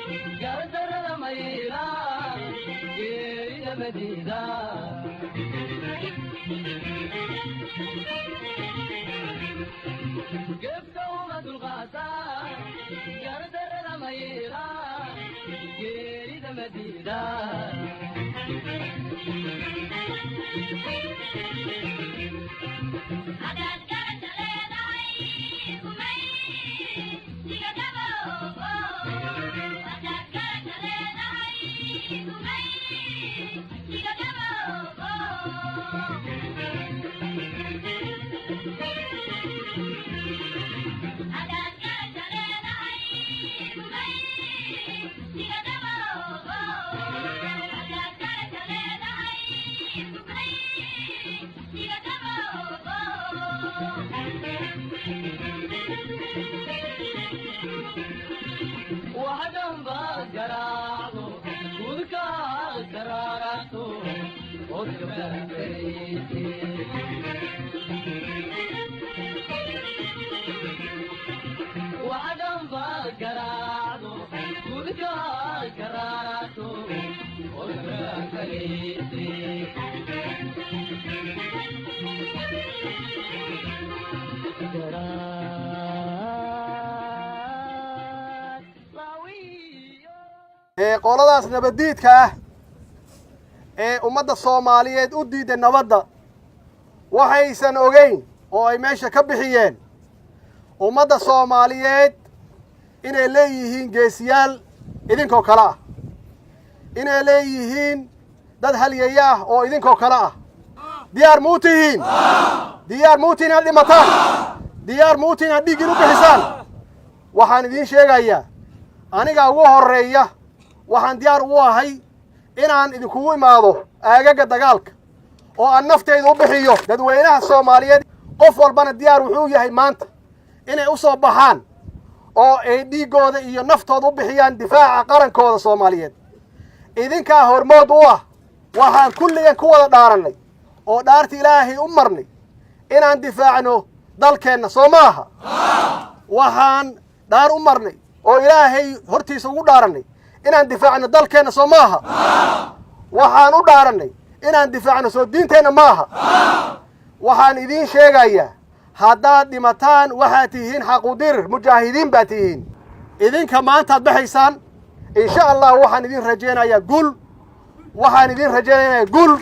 قدر ميلا جيل مديدا قفت ومد الغاسا قدر ميلا جيل مديدا وعدم بقرارو وذكا قراراتو وذكا بريتي وعدم بقرارو وذكا قراراتو وذكا بريتي qoladaas nabadiidka ah ee ummadda Soomaaliyeed u diiday nabadda waxaysan ogeyn oo ay meesha ka bixiyeen ummadda Soomaaliyeed inay leeyihiin geesiyaal idinkoo kala ah inay leeyihiin dad halyeeya ah oo idinkoo kala ah diyaar muutiin diyaar muutiin aad dhimataan diyaar muutiin aad dhiig u bixisaan waxaan idin sheegayaa aniga ugu horeeya waxaan diyaar u ahay inaan idinku imaado aagaga dagaalka oo aan nafteyda u bixiyo dadweynaha Soomaaliyeed qof walbana diyaar wuxuu yahay maanta inay u soo baxaan oo ay dhiigooda iyo naftooda u bixiyaan difaaca qarankooda Soomaaliyeed idinka hormood u ah waxaan kulligan ku wada dhaaranay oo dhaarti Ilaahay u marnay inaan difaacno dalkeena Soomaaliya waxaan dhaar u marnay oo Ilaahay hortiisa ugu dhaaranay inaan difaacno dalkeena Soomaaliya waxaan u dhaaranay inaan difaacno soo diinteena maaha waxaan idin sheegayaa haddaad dhimataan waxaad tihiin xaquudir mujaahidiin baad tihiin idinka maanta aad baxaysaan insha Allah waxaan idin rajaynayaa guul waxaan idin rajaynayaa guul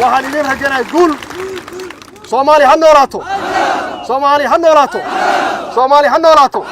waxaan idin rajaynayaa guul Soomaaliya ha noolaato Soomaaliya ha noolaato Soomaaliya ha noolaato